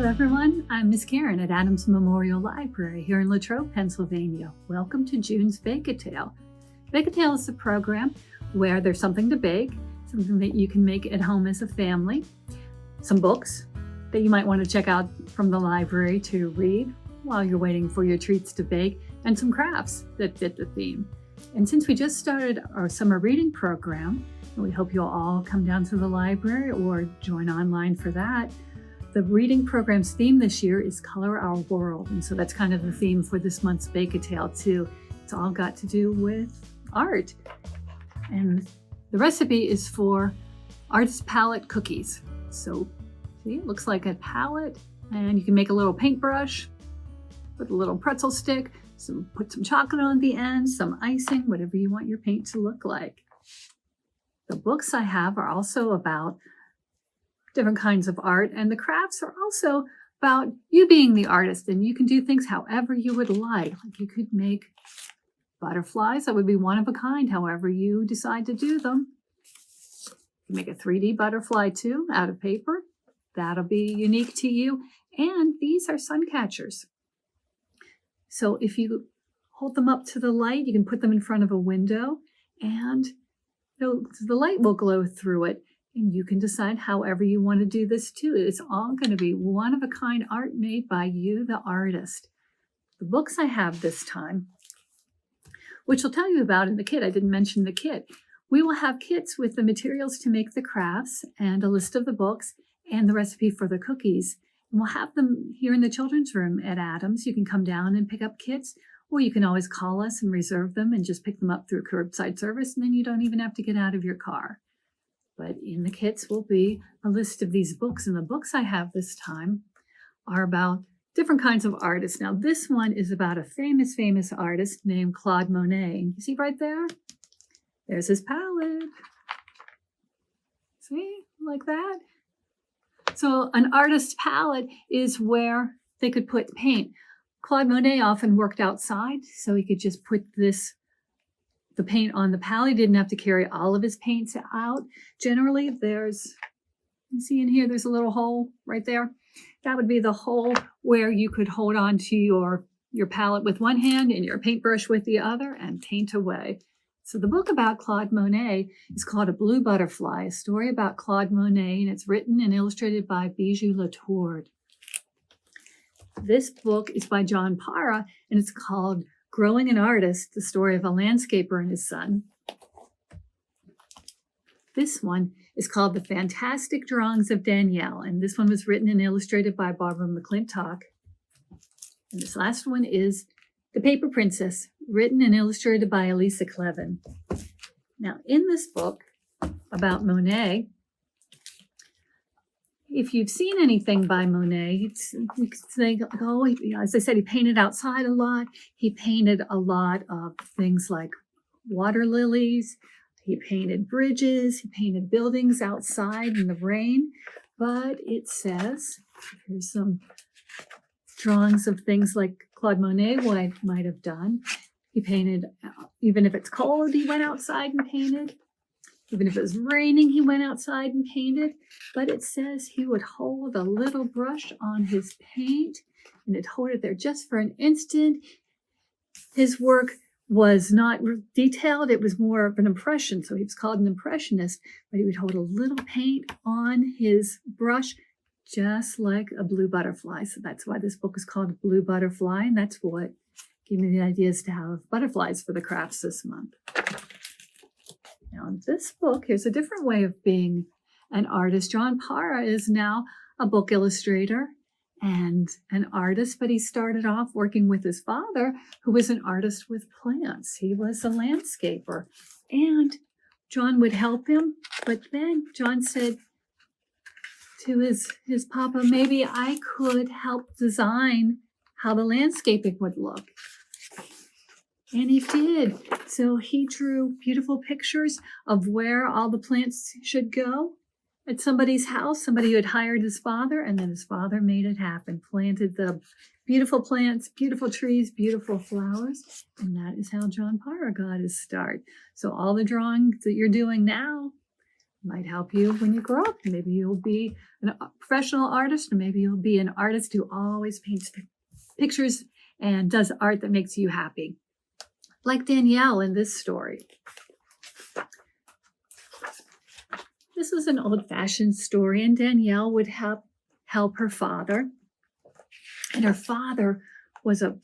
Hello everyone, I'm Miss Karen at Adams Memorial Library here in Latrobe, Pennsylvania. Welcome to June's Bake-A-Tale. Bake-A-Tale is a program where there's something to bake, something that you can make at home as a family, some books that you might want to check out from the library to read while you're waiting for your treats to bake, and some crafts that fit the theme. And since we just started our summer reading program, and we hope you'll all come down to the library or join online for that, the reading program's theme this year is Color Our World. And so that's kind of the theme for this month's Bake-A-Tale too. It's all got to do with art. And the recipe is for artist palette cookies. So see, it looks like a palette, and you can make a little paintbrush with a little pretzel stick, put some chocolate on the end, some icing, whatever you want your paint to look like. The books I have are also about different kinds of art, and the crafts are also about you being the artist, and you can do things however you would like. Like you could make butterflies that would be one of a kind, however you decide to do them. You can make a 3D butterfly too out of paper. That'll be unique to you. And these are sun catchers. So if you hold them up to the light, you can put them in front of a window, and the light will glow through it. And you can decide however you want to do this too. It's all going to be one-of-a-kind art made by you, the artist. The books I have this time, which I'll tell you about in the kit. I didn't mention the kit. We will have kits with the materials to make the crafts and a list of the books and the recipe for the cookies. And we'll have them here in the children's room at Adams. You can come down and pick up kits, or you can always call us and reserve them and just pick them up through curbside service, and then you don't even have to get out of your car. But in the kits will be a list of these books, and the books I have this time are about different kinds of artists. Now, this one is about a famous artist named Claude Monet. You see right there? There's his palette. See, like that? So an artist's palette is where they could put paint. Claude Monet often worked outside, so he could just put the paint on the palette. He didn't have to carry all of his paints out. Generally, you see in here, there's a little hole right there. That would be the hole where you could hold on to your palette with one hand and your paintbrush with the other and paint away. So the book about Claude Monet is called A Blue Butterfly, a story about Claude Monet, and it's written and illustrated by Bijou Latour. This book is by John Parra, and it's called Growing an Artist, the story of a landscaper and his son. This one is called The Fantastic Drawings of Danielle, and this one was written and illustrated by Barbara McClintock. And this last one is The Paper Princess, written and illustrated by Elisa Clevin. Now, in this book about Monet, if you've seen anything by Monet, you could think, oh, as I said, he painted outside a lot. He painted a lot of things like water lilies. He painted bridges. He painted buildings outside in the rain. But it says, here's some drawings of things like Claude Monet might have done. He painted, even if it's cold, he went outside and painted. Even if it was raining, he went outside and painted. But it says he would hold a little brush on his paint, and he'd hold it there just for an instant. His work was not detailed. It was more of an impression. So he was called an impressionist, but he would hold a little paint on his brush, just like a blue butterfly. So that's why this book is called Blue Butterfly, and that's what gave me the ideas to have butterflies for the crafts this month. Now, in this book, here's a different way of being an artist. John Parra is now a book illustrator and an artist, but he started off working with his father, who was an artist with plants. He was a landscaper, and John would help him, but then John said to his papa, maybe I could help design how the landscaping would look. And he did. So he drew beautiful pictures of where all the plants should go at somebody's house, somebody who had hired his father, and then his father made it happen, planted the beautiful plants, beautiful trees, beautiful flowers, and that is how John Parra got his start. So all the drawings that you're doing now, Might help you when you grow up. Maybe you'll be a professional artist, or maybe you'll be an artist who always paints pictures and does art that makes you happy. Like Danielle in this story. This was an old-fashioned story, and Danielle would help her father. And her father was a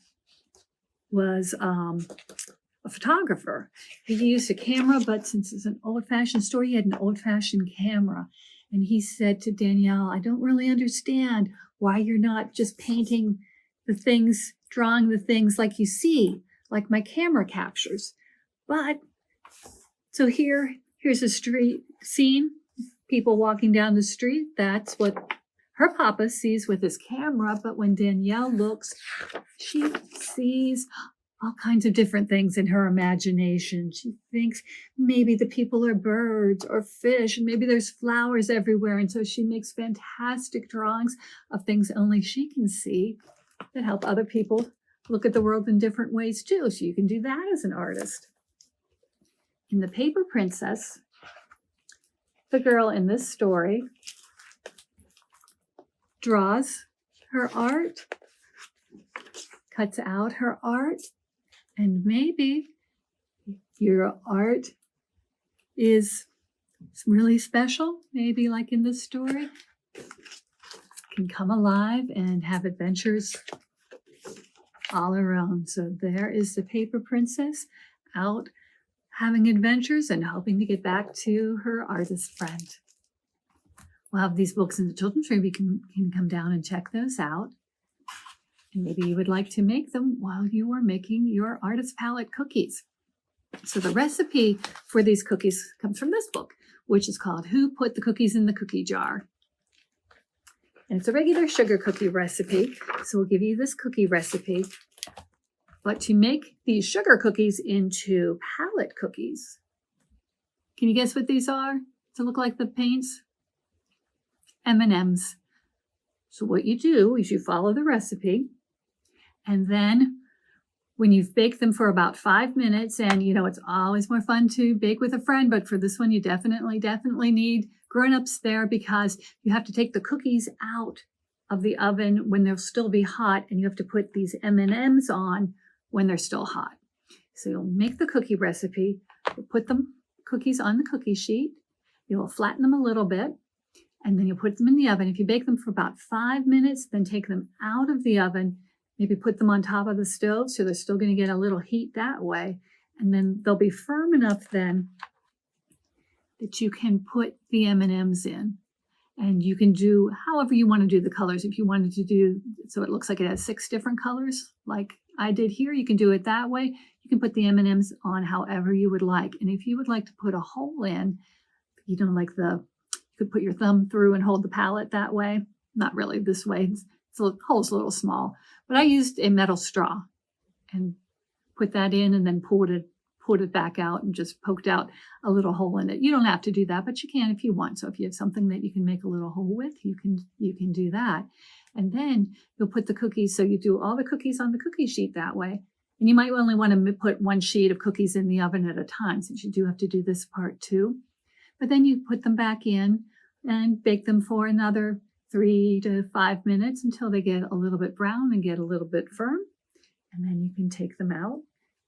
photographer. He used a camera, but since it's an old-fashioned story, he had an old-fashioned camera. And he said to Danielle, I don't really understand why you're not just painting the things, drawing the things like you see, like my camera captures. But, so here's a street scene, people walking down the street. That's what her papa sees with his camera. But when Danielle looks, she sees all kinds of different things in her imagination. She thinks maybe the people are birds or fish, and maybe there's flowers everywhere. And so she makes fantastic drawings of things only she can see that help other people look at the world in different ways too. So you can do that as an artist. In The Paper Princess, the girl in this story draws her art, cuts out her art, and maybe your art is really special, maybe like in this story, can come alive and have adventures all her own. So there is the Paper Princess out having adventures and hoping to get back to her artist friend. We'll have these books in the children's room. You can come down and check those out. And maybe you would like to make them while you are making your artist palette cookies. So the recipe for these cookies comes from this book, which is called Who Put the Cookies in the Cookie Jar? And it's a regular sugar cookie recipe. So we'll give you this cookie recipe. But to make these sugar cookies into palette cookies, can you guess what these are to look like the paints? M&Ms. So what you do is you follow the recipe, and then when you've baked them for about 5 minutes, and you know it's always more fun to bake with a friend, but for this one you definitely need grown-ups there, because you have to take the cookies out of the oven when they'll still be hot, and you have to put these M&Ms on when they're still hot. So you'll make the cookie recipe, you'll put the cookies on the cookie sheet, you'll flatten them a little bit, and then you'll put them in the oven. If you bake them for about 5 minutes, then take them out of the oven, maybe put them on top of the stove so they're still going to get a little heat that way. And then they'll be firm enough then that you can put the M&Ms in. And you can do however you want to do the colors. If you wanted to do so it looks like it has 6 different colors, like I did here, you can do it that way. You can put the M&Ms on however you would like. And if you would like to put a hole in, you don't like you could put your thumb through and hold the palette that way. Not really this way. The hole's a little small. But I used a metal straw and put that in and then pulled it back out and just poked out a little hole in it. You don't have to do that, but you can if you want. So if you have something that you can make a little hole with, you can do that. And then you'll put the cookies, so you do all the cookies on the cookie sheet that way. And you might only want to put 1 sheet of cookies in the oven at a time, since you do have to do this part too. But then you put them back in and bake them for another 3 to 5 minutes until they get a little bit brown and get a little bit firm. And then you can take them out,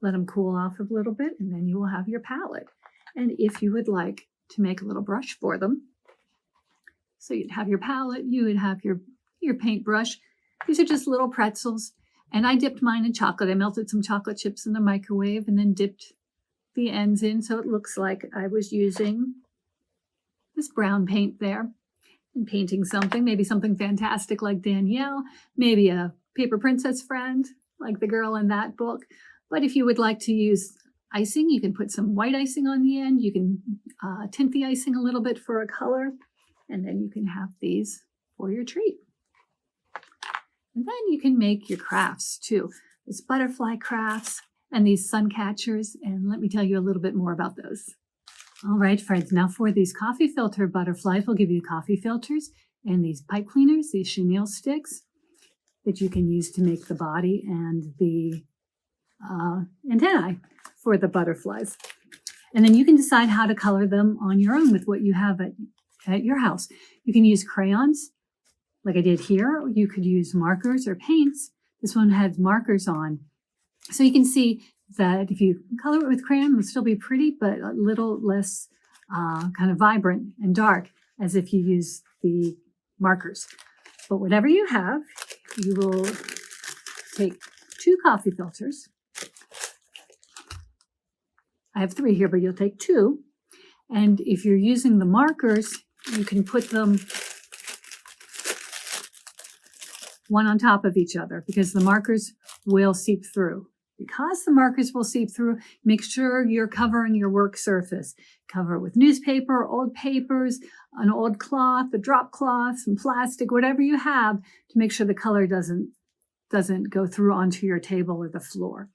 let them cool off a little bit, and then you will have your palette. And if you would like to make a little brush for them, so you'd have your palette, you would have your paintbrush. These are just little pretzels. And I dipped mine in chocolate. I melted some chocolate chips in the microwave and then dipped the ends in so it looks like I was using this brown paint there and painting something, maybe something fantastic like Danielle, maybe a Paper Princess friend like the girl in that book. But if you would like to use icing, you can put some white icing on the end. You can tint the icing a little bit for a color, and then you can have these for your treat. And then you can make your crafts too. There's butterfly crafts and these sun catchers, and let me tell you a little bit more about those. All right, friends, now for these coffee filter butterflies, we'll give you coffee filters and these pipe cleaners, these chenille sticks that you can use to make the body and the antennae for the butterflies. And then you can decide how to color them on your own with what you have at your house. You can use crayons, like I did here, or you could use markers or paints. This one has markers on. So you can see that if you color it with crayon, it'll still be pretty, but a little less kind of vibrant and dark as if you use the markers. But whatever you have, you will take 2 coffee filters. I have 3 here, but you'll take 2. And if you're using the markers, you can put them one on top of each other because the markers will seep through. Because the markers will seep through, make sure you're covering your work surface. Cover it with newspaper, old papers, an old cloth, a drop cloth, some plastic, whatever you have to make sure the color doesn't go through onto your table or the floor.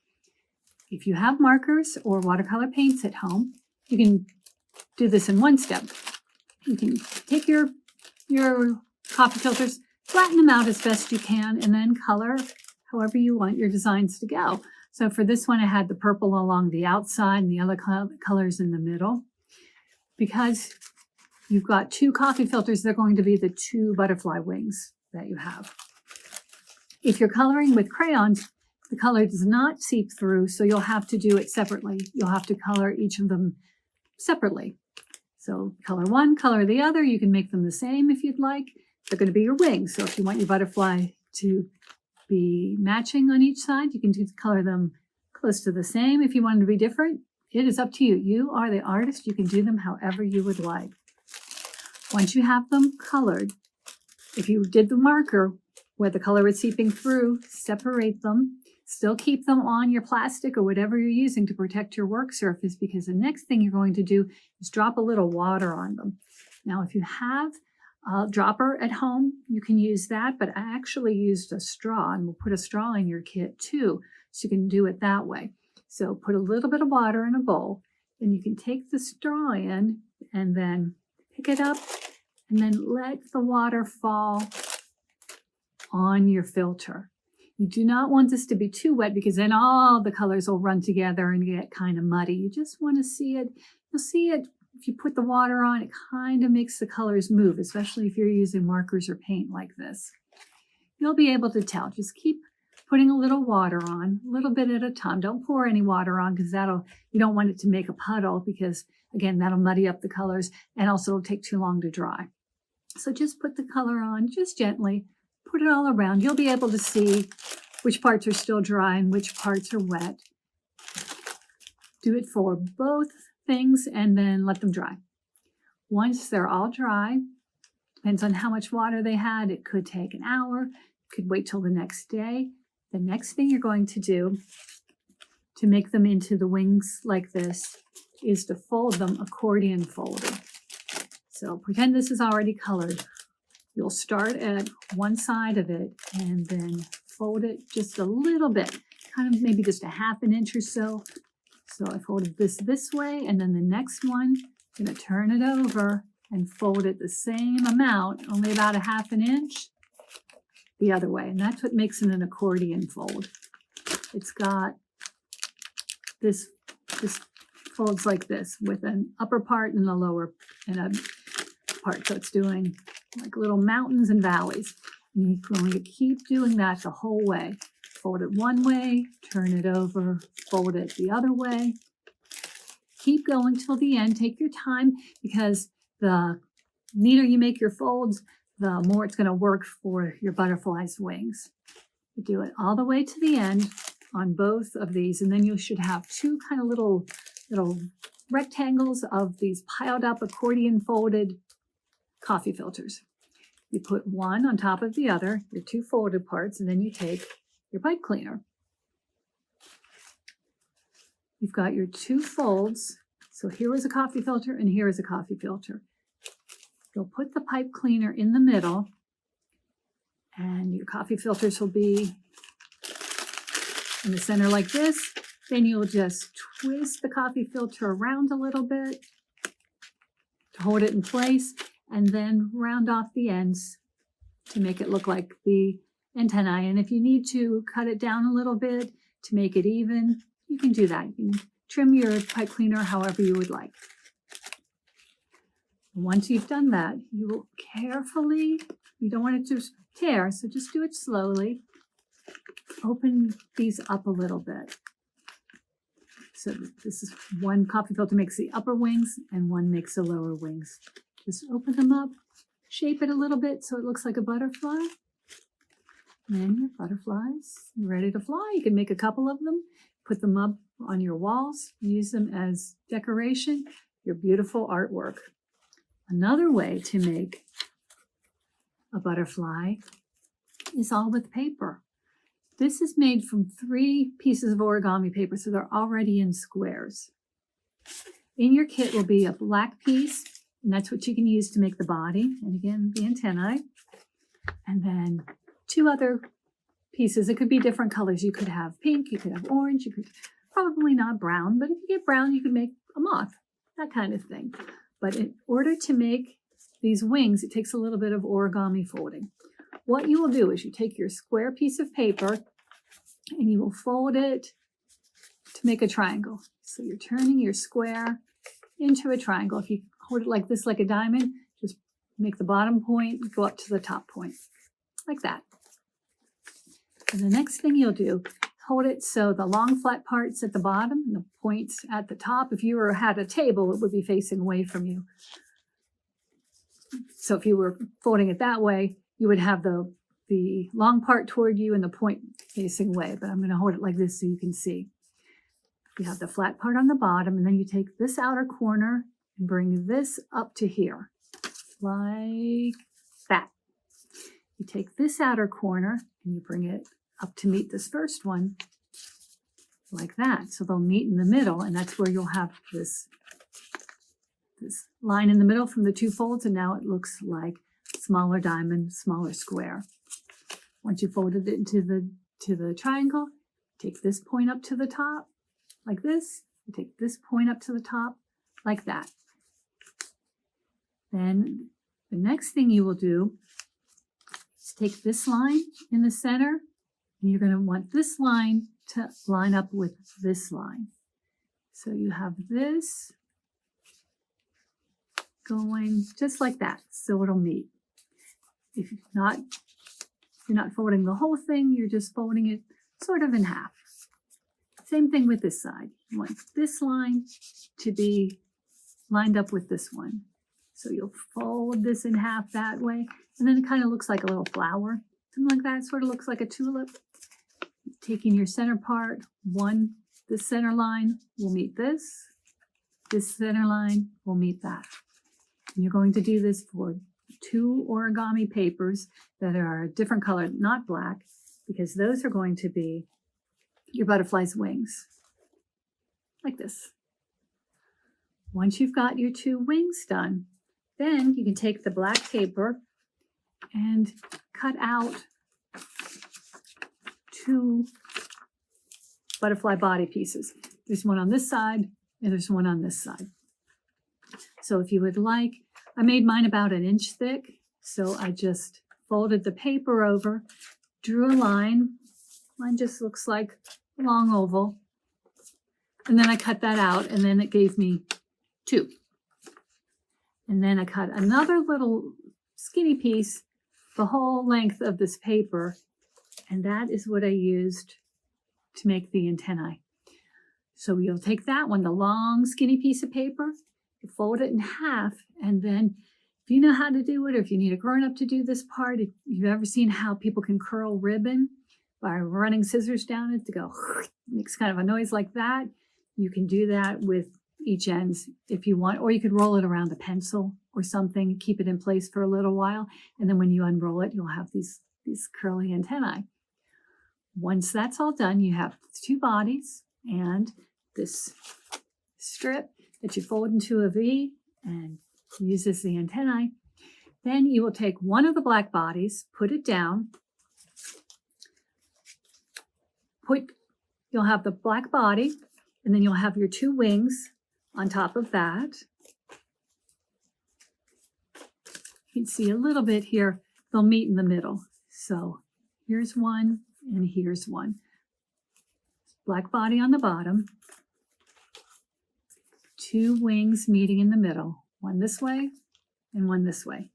If you have markers or watercolor paints at home, you can do this in one step. You can take your coffee filters, flatten them out as best you can, and then color however you want your designs to go. So for this one, I had the purple along the outside and the other colors in the middle. Because you've got 2 coffee filters, they're going to be the 2 butterfly wings that you have. If you're coloring with crayons, the color does not seep through, so you'll have to do it separately. You'll have to color each of them separately. So color one, color the other. You can make them the same if you'd like. They're going to be your wings. So if you want your butterfly to be matching on each side, you can color them close to the same. If you want them to be different, it is up to you. You are the artist. You can do them however you would like. Once you have them colored, if you did the marker where the color is seeping through, separate them. Still keep them on your plastic or whatever you're using to protect your work surface, because the next thing you're going to do is drop a little water on them. Now, if you have a dropper at home, you can use that, but I actually used a straw, and we'll put a straw in your kit too, so you can do it that way. So put a little bit of water in a bowl, then you can take the straw in and then pick it up and then let the water fall on your filter. You do not want this to be too wet because then all the colors will run together and get kind of muddy. You just want to see it. You'll see it if you put the water on, it kind of makes the colors move, especially if you're using markers or paint like this. You'll be able to tell. Just keep putting a little water on, a little bit at a time. Don't pour any water on because you don't want it to make a puddle because, again, that'll muddy up the colors and also it'll take too long to dry. So just put the color on just gently. Put it all around. You'll be able to see which parts are still dry and which parts are wet. Do it for both things and then let them dry. Once they're all dry, depends on how much water they had. It could take an hour. It could wait till the next day. The next thing you're going to do to make them into the wings like this is to fold them accordion folded. So pretend this is already colored. You'll start at one side of it and then fold it just a little bit, kind of maybe just a ½ inch or so. So I folded this way, and then the next one, I'm going to turn it over and fold it the same amount, only about a ½ inch, the other way. And that's what makes it an accordion fold. It's got this folds like this with an upper part and a lower and a part. So it's doing like little mountains and valleys. And you're going to keep doing that the whole way. Fold it one way, turn it over, fold it the other way. Keep going till the end. Take your time because the neater you make your folds, the more it's going to work for your butterfly's wings. You do it all the way to the end on both of these, and then you should have 2 kind of little rectangles of these piled up accordion folded coffee filters. You put one on top of the other, your 2 folded parts, and then you take your pipe cleaner. You've got your 2 folds. So here is a coffee filter and here is a coffee filter. You'll put the pipe cleaner in the middle and your coffee filters will be in the center like this. Then you'll just twist the coffee filter around a little bit to hold it in place and then round off the ends to make it look like the antennae. And if you need to cut it down a little bit to make it even, you can do that. You can trim your pipe cleaner however you would like. Once you've done that, you will carefully, you don't want it to tear, so just do it slowly. Open these up a little bit. So this is one coffee filter makes the upper wings and one makes the lower wings. Just open them up, shape it a little bit so it looks like a butterfly. And your butterflies are ready to fly. You can make a couple of them, put them up on your walls, use them as decoration, your beautiful artwork. Another way to make a butterfly is all with paper. This is made from 3 pieces of origami paper, so they're already in squares. In your kit will be a black piece, and that's what you can use to make the body, and again, the antennae. And then 2 other pieces. It could be different colors. You could have pink, you could have orange, you could probably not brown, but if you get brown, you can make a moth, that kind of thing. But in order to make these wings, it takes a little bit of origami folding. What you will do is you take your square piece of paper and you will fold it to make a triangle. So you're turning your square into a triangle. If you hold it like this, like a diamond, just make the bottom point go up to the top point, like that. And the next thing you'll do, hold it so the long flat part's at the bottom and the point's at the top. If you had a table, it would be facing away from you. So if you were folding it that way, you would have the long part toward you and the point facing away. But I'm going to hold it like this so you can see. You have the flat part on the bottom, and then you take this outer corner and bring this up to here, like that. You take this outer corner and you bring it up to meet this first one, like that. So they'll meet in the middle, and that's where you'll have this line in the middle from the 2 folds, and now it looks like smaller diamond, smaller square. Once you folded it into the triangle, take this point up to the top, like this. You take this point up to the top, like that. Then the next thing you will do is take this line in the center, and you're going to want this line to line up with this line. So you have this going just like that, so it'll meet. If you're not folding the whole thing, you're just folding it sort of in half. Same thing with this side. You want this line to be lined up with this one. So you'll fold this in half that way, and then it kind of looks like a little flower, something like that. It sort of looks like a tulip. Taking your center part, this center line will meet this center line will meet that. And you're going to do this for 2 origami papers that are a different color, not black, because those are going to be your butterfly's wings, like this. Once you've got your 2 wings done, then you can take the black paper and cut out 2 butterfly body pieces. There's one on this side and there's one on this side. So if you would like, I made mine about 1 inch thick. So I just folded the paper over, drew a line. Mine just looks like a long oval. And then I cut that out, and then it gave me 2. And then I cut another little skinny piece, the whole length of this paper, and that is what I used to make the antennae. So you'll take that one, the long skinny piece of paper, you fold it in half, and then if you know how to do it, or if you need a grown-up to do this part, if you've ever seen how people can curl ribbon by running scissors down it to go, makes kind of a noise like that, you can do that with each ends if you want, or you could roll it around a pencil or something, keep it in place for a little while, and then when you unroll it, you'll have these curly antennae. Once that's all done, you have 2 bodies and this strip that you fold into a V and use as the antennae. Then you will take one of the black bodies, put it down, you'll have the black body, and then you'll have your 2 wings on top of that. You can see a little bit here, they'll meet in the middle. So here's one and here's one. Black body on the bottom. 2 wings meeting in the middle, one this way and one this way.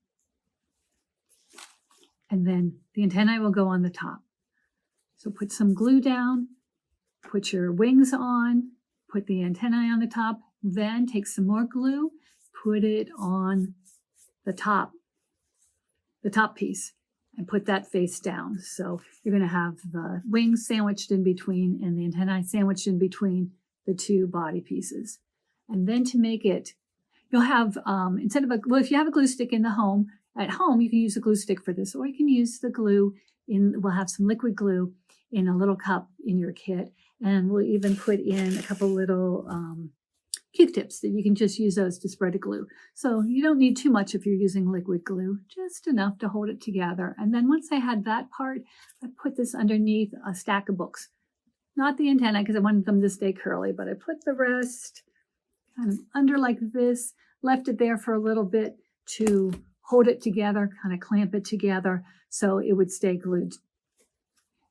And then the antennae will go on the top. So put some glue down, put your wings on, put the antennae on the top, then take some more glue, put it on the top piece, and put that face down. So you're going to have the wings sandwiched in between and the antennae sandwiched in between the 2 body pieces. And then to make it, you'll have, instead of if you have a glue stick at home, you can use a glue stick for this, or you can use the glue we'll have some liquid glue in a little cup in your kit. And we'll even put in a couple little Q-tips that you can just use those to spread a glue. So you don't need too much if you're using liquid glue, just enough to hold it together. And then once I had that part, I put this underneath a stack of books. Not the antenna because I wanted them to stay curly, but I put the rest kind of under like this, left it there for a little bit to hold it together, kind of clamp it together so it would stay glued.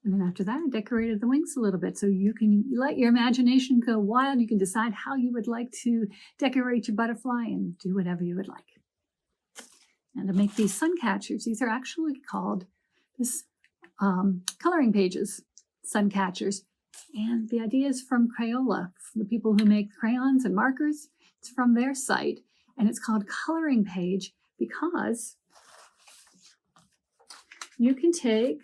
And then after that, I decorated the wings a little bit. So you can let your imagination go wild. You can decide how you would like to decorate your butterfly and do whatever you would like. And to make these sun catchers, these are actually called coloring pages, sun catchers. And the idea is from Crayola, the people who make crayons and markers. It's from their site. And it's called coloring page because you can take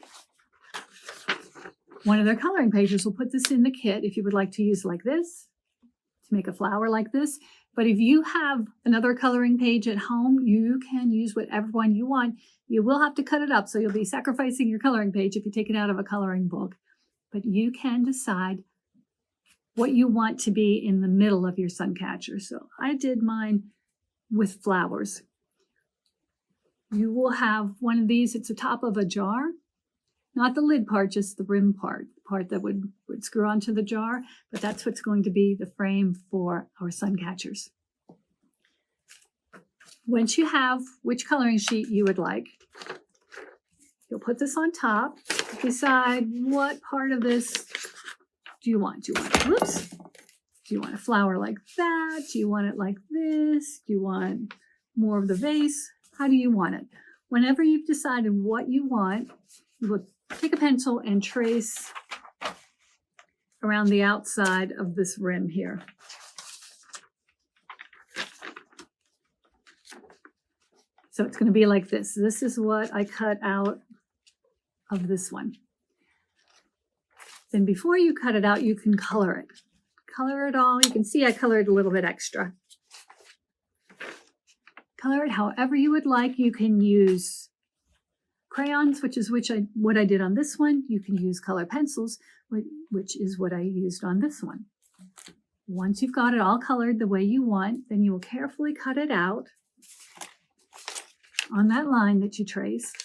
one of their coloring pages. We'll put this in the kit if you would like to use like this to make a flower like this. But if you have another coloring page at home, you can use whatever one you want. You will have to cut it up, so you'll be sacrificing your coloring page if you take it out of a coloring book. But you can decide what you want to be in the middle of your sun catcher. So I did mine with flowers. You will have one of these. It's the top of a jar. Not the lid part, just the rim part, the part that would screw onto the jar, but that's what's going to be the frame for our sun catchers. Once you have which coloring sheet you would like, you'll put this on top, decide what part of this do you want. Do you want a flower like that? Do you want it like this? Do you want more of the vase? How do you want it? Whenever you've decided what you want, you will take a pencil and trace around the outside of this rim here. So it's going to be like this. This is what I cut out of this one. Then before you cut it out, you can color it. Color it all. You can see I colored a little bit extra. Color it however you would like. You can use crayons, which is what I did on this one. You can use color pencils, which is what I used on this one. Once you've got it all colored the way you want, then you will carefully cut it out on that line that you traced.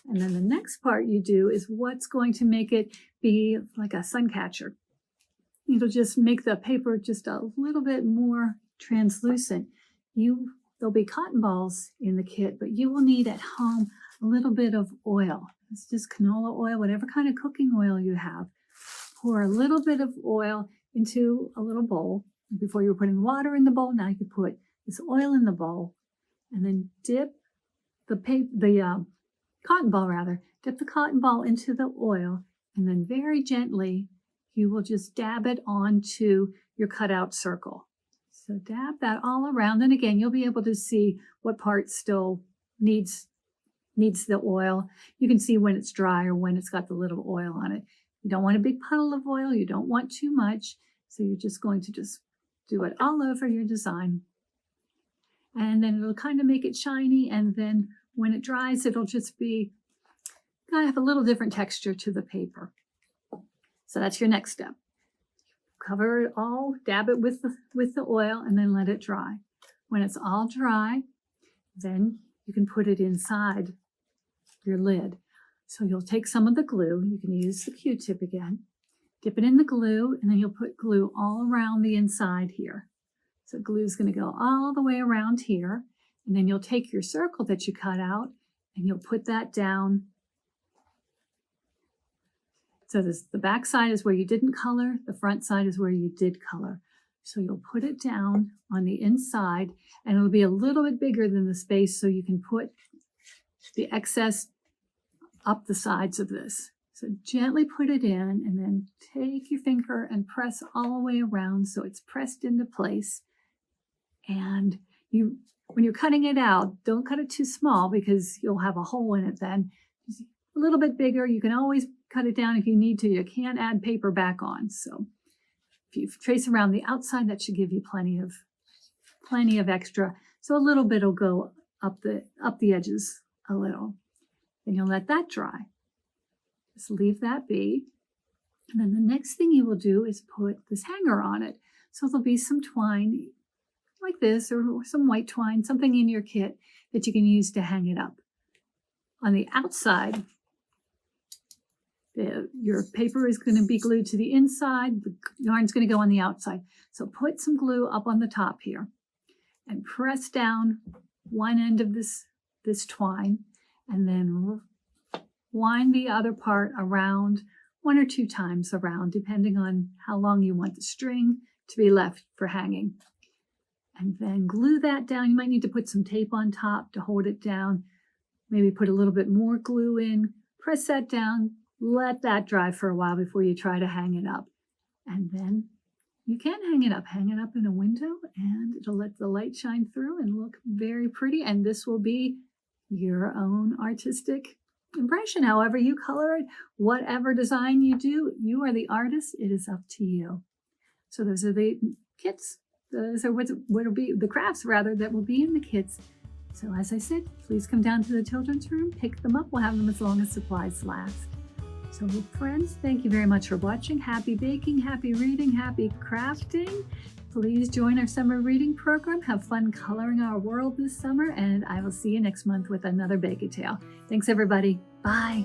And then the next part you do is what's going to make it be like a sun catcher. It'll just make the paper just a little bit more translucent. There'll be cotton balls in the kit, but you will need at home a little bit of oil. It's just canola oil, whatever kind of cooking oil you have. Pour a little bit of oil into a little bowl. Before you were putting water in the bowl, now you can put this oil in the bowl and then dip the cotton ball into the oil, and then very gently you will just dab it onto your cutout circle. So dab that all around, and again you'll be able to see what part still needs the oil. You can see when it's dry or when it's got the little oil on it. You don't want a big puddle of oil, you don't want too much, so you're just going to just do it all over your design. And then it'll kind of make it shiny, and then when it dries, it'll just be kind of have a little different texture to the paper. So that's your next step. Cover it all, dab it with the oil, and then let it dry. When it's all dry, then you can put it inside your lid. So you'll take some of the glue, you can use the Q-tip again, dip it in the glue, and then you'll put glue all around the inside here. So glue is going to go all the way around here, and then you'll take your circle that you cut out and you'll put that down. So the back side is where you didn't color, the front side is where you did color. So you'll put it down on the inside, and it'll be a little bit bigger than the space, so you can put the excess up the sides of this. So gently put it in, and then take your finger and press all the way around so it's pressed into place. And when you're cutting it out, don't cut it too small because you'll have a hole in it then. A little bit bigger. You can always cut it down if you need to. You can't add paper back on. So if you trace around the outside, that should give you plenty of extra. So a little bit will go up the edges a little. Then you'll let that dry. Just leave that be. And then the next thing you will do is put this hanger on it. So there'll be some twine like this, or some white twine, something in your kit that you can use to hang it up. On the outside, your paper is going to be glued to the inside. The yarn's going to go on the outside. So put some glue up on the top here and press down one end of this twine, and then wind the other part around 1 or 2 times around, depending on how long you want the string to be left for hanging. And then glue that down. You might need to put some tape on top to hold it down. Maybe put a little bit more glue in. Press that down. Let that dry for a while before you try to hang it up. And then you can hang it up. Hang it up in a window, and it'll let the light shine through and look very pretty. And this will be your own artistic impression. However you color it, whatever design you do, you are the artist. It is up to you. So those are the kits. Those are what will be the crafts, rather, that will be in the kits. So as I said, please come down to the children's room, pick them up. We'll have them as long as supplies last. So friends, thank you very much for watching. Happy baking, happy reading, happy crafting. Please join our summer reading program. Have fun coloring our world this summer, and I will see you next month with another Bake-A-Tale. Thanks everybody. Bye.